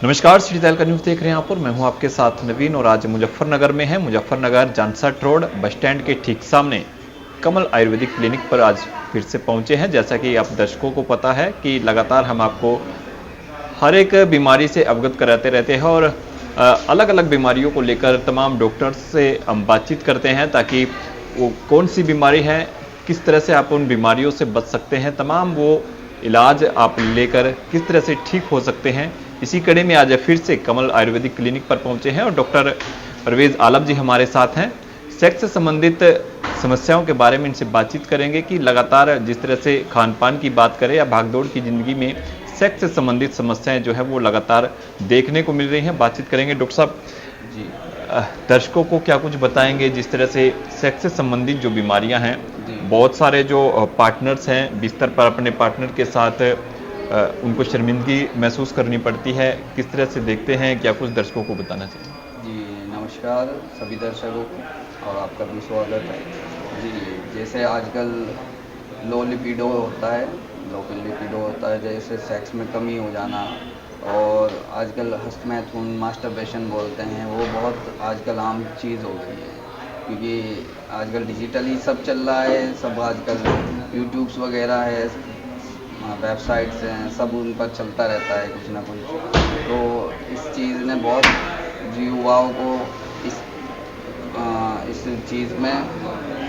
नमस्कार, सिटी तहलका न्यूज़ देख रहे हैं आप और मैं हूं आपके साथ नवीन। और आज मुजफ्फरनगर में है। Muzaffarnagar Jansath road bus stand के ठीक सामने कमल आयुर्वेदिक क्लिनिक पर आज फिर से पहुंचे हैं। जैसा कि आप दर्शकों को पता है कि लगातार हम आपको हर एक बीमारी से अवगत कराते रहते हैं और अलग अलग बीमारियों को लेकर तमाम डॉक्टर्स से हम बातचीत करते हैं ताकि वो कौन सी बीमारी है, किस तरह से आप उन बीमारियों से बच सकते हैं, तमाम वो इलाज आप लेकर किस तरह से ठीक हो सकते हैं। इसी कड़ी में आज फिर से कमल आयुर्वेदिक क्लिनिक पर पहुंचे हैं और डॉक्टर परवेज आलम जी हमारे साथ हैं। सेक्स से संबंधित समस्याओं के बारे में इनसे बातचीत करेंगे कि लगातार जिस तरह से खान पान की बात करें या भागदौड़ की ज़िंदगी में सेक्स से संबंधित समस्याएं जो है वो लगातार देखने को मिल रही हैं। बातचीत करेंगे डॉक्टर साहब जी। दर्शकों को क्या कुछ बताएंगे जिस तरह से सेक्स से संबंधित जो बीमारियां हैं, बहुत सारे जो पार्टनर्स हैं बिस्तर पर अपने पार्टनर के साथ उनको शर्मिंदगी महसूस करनी पड़ती है, किस तरह से देखते हैं, क्या कुछ दर्शकों को बताना चाहिए? जी नमस्कार सभी दर्शकों को और आपका भी स्वागत है। जी जैसे आजकल लो लिपिडो होता है, जैसे सेक्स में कमी हो जाना और आजकल हस्तमैथुन मास्टरबेशन बोलते हैं, वो बहुत आजकल आम चीज़ हो गई है क्योंकि आजकल डिजिटली सब चल रहा है। सब आजकल यूट्यूब्स वगैरह है, वेबसाइट्स हैं, सब उन पर चलता रहता है कुछ ना कुछ। तो इस चीज़ ने बहुत युवाओं को इस चीज़ में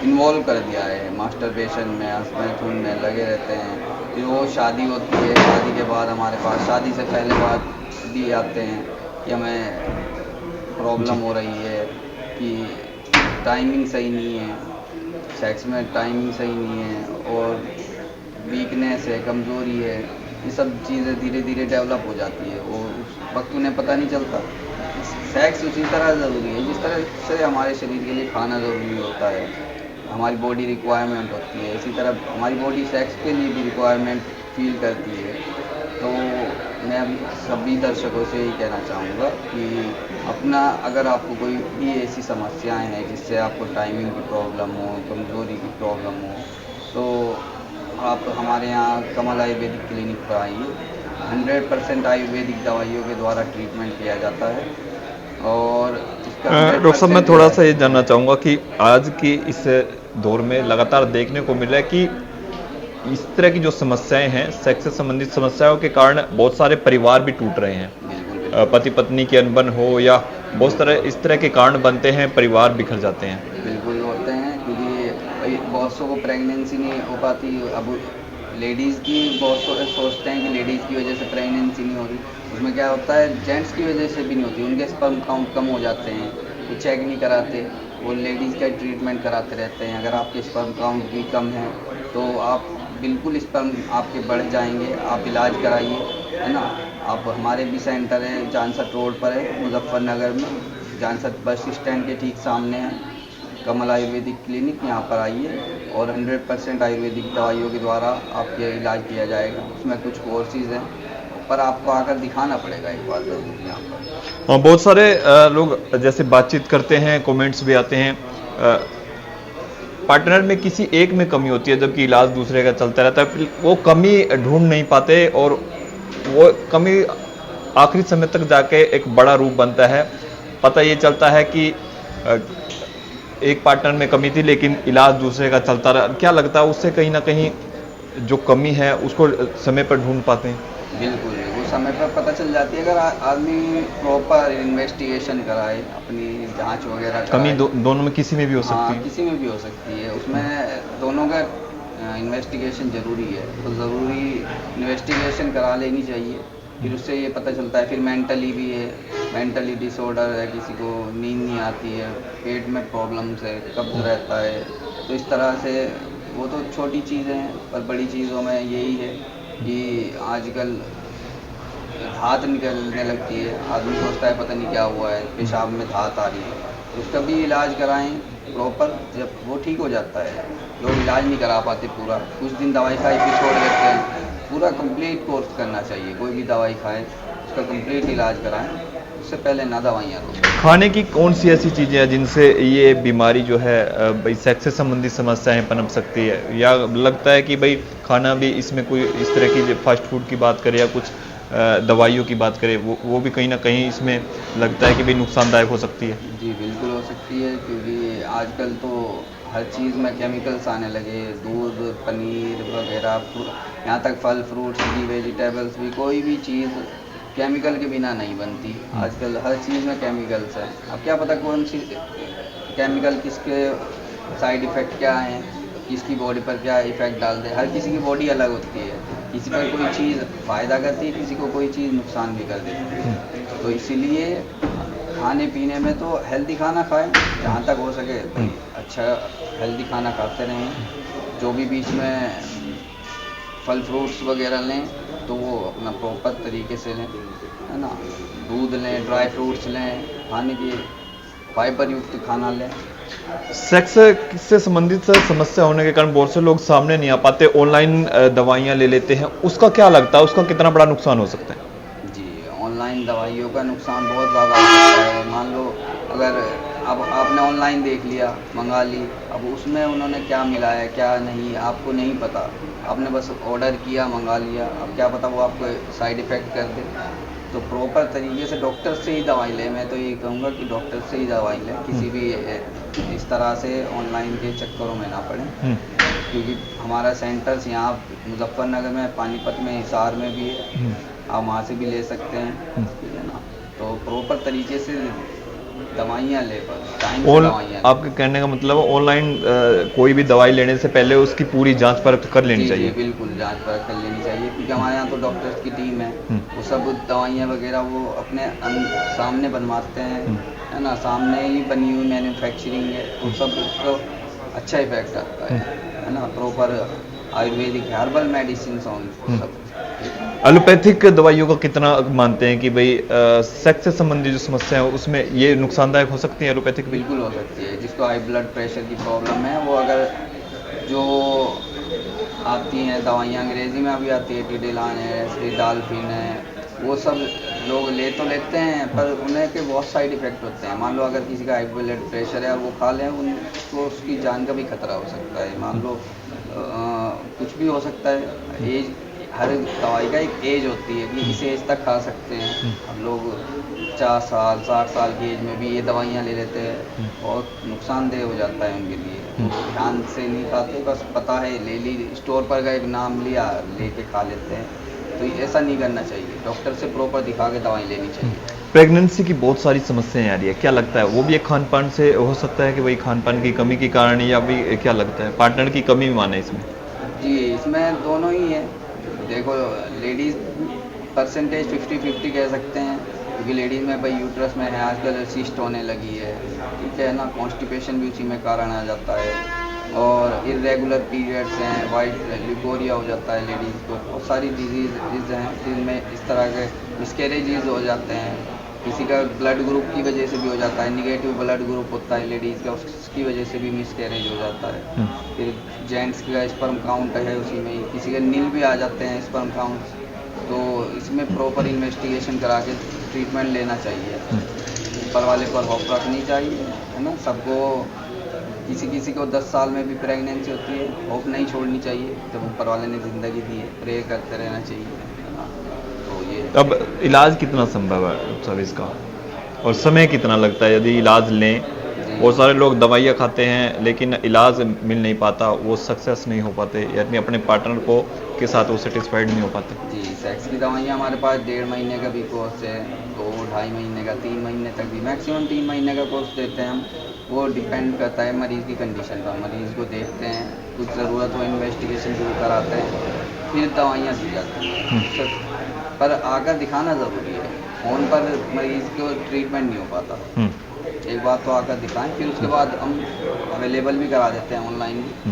इन्वॉल्व कर दिया है। मास्टरबेशन में, हस्तमैथुन में लगे रहते हैं। फिर वो शादी होती है, शादी के बाद हमारे पास शादी से पहले बात भी आते हैं कि हमें प्रॉब्लम हो रही है कि टाइमिंग सही नहीं है, सेक्स में टाइमिंग सही नहीं है और वीकनेस है, कमज़ोरी है। ये सब चीज़ें धीरे धीरे डेवलप हो जाती है और उस वक्त उन्हें पता नहीं चलता। सेक्स उसी तरह ज़रूरी है जिस तरह से हमारे शरीर के लिए खाना ज़रूरी होता है, हमारी बॉडी रिक्वायरमेंट होती है, इसी तरह हमारी बॉडी सेक्स के लिए भी रिक्वायरमेंट फील करती है। तो मैं अभी सभी दर्शकों से यही कहना चाहूँगा कि अपना अगर आपको कोई भी ऐसी समस्याएं हैं जिससे आपको टाइमिंग की प्रॉब्लम हो, कमज़ोरी की प्रॉब्लम हो, तो आप हमारे यहाँ कमल आयुर्वेदिक क्लिनिक पर आइए। 100% आयुर्वेदिक दवाइयों के द्वारा ट्रीटमेंट किया जाता है। और डॉक्टर साहब मैं थोड़ा सा ये जानना चाहूँगा कि आज की इस दौर में लगातार देखने को मिल रहा है कि इस तरह की जो समस्याएं हैं, सेक्स से संबंधित समस्याओं के कारण बहुत सारे परिवार भी टूट रहे हैं। पति पत्नी की अनबन हो या बहुत सारे इस तरह के कारण बनते हैं, परिवार बिखर जाते हैं। बिल्कुल होते हैं क्योंकि बहुत सौ को प्रेगनेंसी नहीं हो पाती। अब लेडीज़ की बहुत सोचते हैं कि लेडीज़ की वजह से प्रेगनेंसी नहीं हो रही, उसमें क्या होता है जेंट्स की वजह से भी नहीं होती। उनके स्पर्म काउंट कम हो जाते हैं, वो चेक नहीं कराते, वो लेडीज़ का ट्रीटमेंट कराते रहते हैं। अगर आपके स्पर्म काउंट भी कम है तो आप बिल्कुल स्पर्म आपके बढ़ जाएंगे, आप इलाज कराइए, है ना। आप हमारे भी सेंटर है जानसठ रोड पर है मुजफ्फरनगर में, जानसठ बस स्टैंड के ठीक सामने है कमल आयुर्वेदिक क्लिनिक। यहाँ पर आइए और 100% आयुर्वेदिक दवाइयों के द्वारा आपके इलाज किया जाएगा। उसमें कुछ कोर्सेज हैं पर आपको आकर दिखाना पड़ेगा एक बार जरूर यहाँ पर। बहुत सारे लोग जैसे बातचीत करते हैं, कमेंट्स भी आते हैं, पार्टनर में किसी एक में कमी होती है जबकि इलाज दूसरे का चलता रहता है। वो कमी ढूंढ नहीं पाते और वो कमी आखिरी समय तक जाके एक बड़ा रूप बनता है। पता ये चलता है कि एक पार्टनर में कमी थी लेकिन इलाज दूसरे का चलता रहा। क्या लगता है उससे कहीं ना कहीं जो कमी है उसको समय पर ढूंढ पाते हैं? बिल्कुल, वो समय पर पता चल जाती है अगर आदमी प्रॉपर इन्वेस्टिगेशन कराए, अपनी जांच वगैरह कमी दोनों में किसी में भी हो सकती है। किसी में भी हो सकती है। उसमें दोनों का इन्वेस्टिगेशन ज़रूरी है, तो ज़रूरी इन्वेस्टिगेशन करा लेनी चाहिए। फिर उससे ये पता चलता है। फिर मेंटली भी है, मेंटली डिसऑर्डर है, किसी को नींद नहीं आती है, पेट में प्रॉब्लम्स है, कब्ज रहता है। तो इस तरह से वो तो छोटी चीज़ें हैं पर बड़ी चीज़ों में यही है कि आजकल धात निकलने लगती है, आदमी सोचता है पता नहीं क्या हुआ है, पेशाब में धात आ रही है, तो उसका भी इलाज कराएं प्रॉपर। जब वो ठीक हो जाता है, लोग इलाज नहीं करा पाते पूरा, कुछ दिन दवाई खाई फिर छोड़ देते हैं। पूरा कंप्लीट कोर्स करना चाहिए, कोई भी दवाई खाए उसका कंप्लीट इलाज कराएं, उससे पहले ना दवाइयाँ लो। खाने की कौन सी ऐसी चीज़ें हैं जिनसे ये बीमारी जो है भाई सेक्स से संबंधित समस्याएं पनप सकती है, या लगता है कि भाई खाना भी इसमें कोई इस तरह की फास्ट फूड की बात करें या कुछ दवाइयों की बात करें वो भी कहीं ना कहीं इसमें लगता है कि भी नुकसानदायक हो सकती है। जी बिल्कुल हो सकती है, क्योंकि आजकल तो हर चीज़ में केमिकल्स आने लगे, दूध पनीर वगैरह, यहाँ तक फल फ्रूट्स भी, वेजिटेबल्स भी, कोई भी चीज़ केमिकल के बिना नहीं बनती। आजकल हर चीज़ में केमिकल्स है। अब क्या पता कौन सी केमिकल किसके साइड इफ़ेक्ट क्या हैं, किसकी बॉडी पर क्या इफ़ेक्ट डाल दे। हर किसी की बॉडी अलग होती है, किसी पर कोई चीज़ फ़ायदा करती है, किसी को कोई चीज़ नुकसान भी कर देती है। तो इसीलिए खाने पीने में तो हेल्दी खाना खाएं, जहाँ तक हो सके अच्छा हेल्दी खाना खाते रहें। जो भी बीच में फल फ्रूट्स वगैरह लें तो वो अपना प्रॉपर तरीके से लें, है ना। दूध लें, ड्राई फ्रूट्स लें, खाने की फाइबर युक्त खाना लें। सेक्स से संबंधित समस्या होने के कारण बहुत से लोग सामने नहीं आ पाते, ऑनलाइन दवाइयाँ ले लेते हैं, उसका क्या लगता है, उसका कितना बड़ा नुकसान हो सकता है? जी, ऑनलाइन दवाइयों का नुकसान बहुत ज़्यादा हो सकता है। मान लो अगर अब आपने ऑनलाइन देख लिया, मंगा ली, अब उसमें उन्होंने क्या मिलाया क्या नहीं आपको नहीं पता, आपने बस ऑर्डर किया, मंगा लिया, अब क्या पता वो आपको साइड इफ़ेक्ट कर दे। तो प्रॉपर तरीके से डॉक्टर से ही दवाई लें। मैं तो ये कहूँगा कि डॉक्टर से ही दवाई लें, किसी भी इस तरह से ऑनलाइन के चक्करों में ना पड़ें। क्योंकि हमारा सेंटर्स यहाँ मुजफ्फरनगर में, पानीपत में, हिसार में भी है, आप वहाँ से भी ले सकते हैं, ठीक है ना। तो प्रॉपर तरीके से दवाइयाँ ले, टाइम से दवाइयाँ। आपके कहने का मतलब ऑनलाइन कोई भी दवाई लेने से पहले उसकी पूरी जांच परख कर लेनी चाहिए? जी बिल्कुल, जांच परख कर लेनी चाहिए, क्योंकि हमारे यहाँ तो डॉक्टर्स की टीम है, वो सब दवाइयाँ वगैरह वो अपने सामने बनवाते हैं, है ना। सामने ही बनी हुई मैन्युफैक्चरिंग है, वो सब तो अच्छा इफेक्ट आता है ना। प्रॉपर आयुर्वेदिक हर्बल मेडिसिन सब। एलोपैथिक दवाइयों का कितना मानते हैं कि भाई सेक्स से संबंधित जो समस्या है उसमें ये नुकसानदायक हो सकती है एलोपैथिक भी? बिल्कुल हो सकती है। जिसको हाई ब्लड प्रेशर की प्रॉब्लम है, वो अगर जो आती हैं दवाइयाँ, अंग्रेजी में अभी आती है, टिडिलान है, सिडाल्फिन है, वो सब लोग ले तो लेते हैं, पर उन्हें के बहुत साइड इफ़ेक्ट होते हैं। मान लो अगर किसी का हाई ब्लड प्रेशर है और वो खा लें, उनको उसकी जान का भी खतरा हो सकता है। मान लो कुछ भी हो सकता है। एज, हर दवाई का एक एज होती है कि इस एज तक खा सकते हैं। अब लोग 50 साल 60 साल की एज में भी ये दवाइयाँ ले लेते हैं, बहुत नुकसानदेह हो जाता है उनके लिए। ध्यान से नहीं खाते, बस पता है ले ली, स्टोर पर गए, नाम लिया, लेके खा लेते हैं। तो ऐसा नहीं करना चाहिए, डॉक्टर से प्रॉपर दिखा के दवाई लेनी चाहिए। प्रेगनेंसी की बहुत सारी समस्याएं आ रही है, क्या लगता है वो भी एक खान पान से हो सकता है कि वही खान पान की कमी के कारण, या भी क्या लगता है पार्टनर की कमी भी माने इसमें? जी, इसमें दोनों ही है। देखो, लेडीज़ परसेंटेज 50-50 कह सकते हैं, क्योंकि लेडीज़ में भाई यूट्रस में है, आजकल सिस्ट होने लगी है, ठीक है ना। कॉन्स्टिपेशन भी उसी में कारण आ जाता है, और इरेगुलर पीरियड्स हैं, वाइट लिकोरिया हो जाता है लेडीज़ को, बहुत सारी डिजीज़ हैं जिनमें इस तरह के मिसकैरेजेस हो जाते हैं। किसी का ब्लड ग्रुप की वजह से भी हो जाता है, निगेटिव ब्लड ग्रुप होता है लेडीज़ का, उसकी वजह से भी मिसकैरेज हो जाता है। फिर जेंट्स का स्पर्म काउंट है उसी में ही, किसी के नील भी आ जाते हैं स्पर्म काउंट। तो इसमें प्रॉपर इन्वेस्टिगेशन करा के ट्रीटमेंट लेना चाहिए। ऊपर वाले पर होप रखनी चाहिए, है ना। सबको, किसी को 10 साल में भी प्रेगनेंसी होती है, होप नहीं छोड़नी चाहिए। जब ऊपर वाले ने ज़िंदगी दी है, प्रे करते रहना चाहिए, है ना। तो ये अब इलाज कितना संभव है सब इसका, और समय कितना लगता है यदि इलाज लें? बहुत सारे लोग दवाइयाँ खाते हैं लेकिन इलाज मिल नहीं पाता, वो सक्सेस नहीं हो पाते, यानी अपने पार्टनर को के साथ वो सेटिस्फाइड नहीं हो पाते। जी, सेक्स की दवाइयाँ हमारे पास 1.5 महीने का भी कोर्स है, 2-2.5 महीने का, 3 महीने तक भी, मैक्सिमम 3 महीने का कोर्स देते हैं हम। वो डिपेंड करता है मरीज़ की कंडीशन पर। मरीज़ को देखते हैं, कुछ ज़रूरत हो इन्वेस्टिगेशन शुरू कराते हैं, फिर दवाइयाँ दी जाती हैं। पर आकर दिखाना ज़रूरी है, फ़ोन पर मरीज़ को ट्रीटमेंट नहीं हो पाता। एक बात तो आकर दिखाएं, फिर उसके बाद हम अवेलेबल भी करा देते हैं ऑनलाइन भी।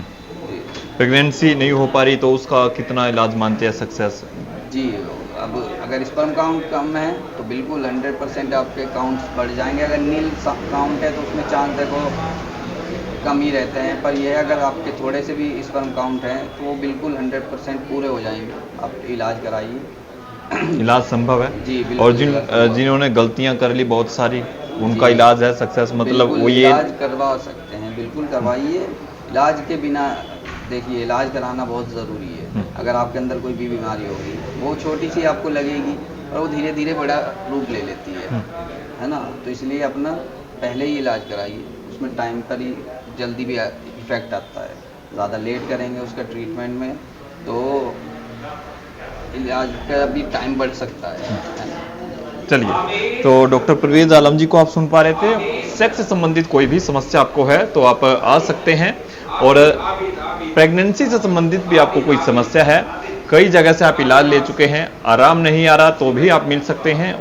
प्रेगनेंसी नहीं हो पा रही तो उसका कितना इलाज मानते हैं सक्सेस? जी, अब अगर स्पर्म काउंट कम है तो बिल्कुल 100% आपके काउंट्स बढ़ जाएंगे। अगर नील काउंट है तो उसमें चांस देखो कम ही रहते हैं, पर यह अगर आपके थोड़े से भी स्पर्म काउंट हैं तो वो बिल्कुल 100% पूरे हो जाएंगे। आप इलाज कराइए। इलाज संभव है जी बिल्कुल। और जिन्होंने गलतियां कर ली बहुत सारी, उनका इलाज है सक्सेस, मतलब वो ये इलाज करवा सकते हैं, बिल्कुल करवाइए। इलाज के बिना, देखिए, इलाज कराना बहुत ज़रूरी है। अगर आपके अंदर कोई भी बीमारी होगी, वो छोटी सी आपको लगेगी और वो धीरे धीरे बड़ा रूप ले लेती है ना। तो इसलिए अपना पहले ही इलाज कराइए, उसमें टाइम पर ही जल्दी भी इफेक्ट आता है। ज़्यादा लेट करेंगे उसका ट्रीटमेंट में तो इलाज का भी टाइम बढ़ सकता है ना। चलिए, तो डॉक्टर परवेज आलम जी को आप सुन पा रहे थे। सेक्स से संबंधित कोई भी समस्या आपको है तो आप आ सकते हैं, और प्रेगनेंसी से संबंधित भी आपको कोई समस्या है, कई जगह से आप इलाज ले चुके हैं, आराम नहीं आ रहा तो भी आप मिल सकते हैं।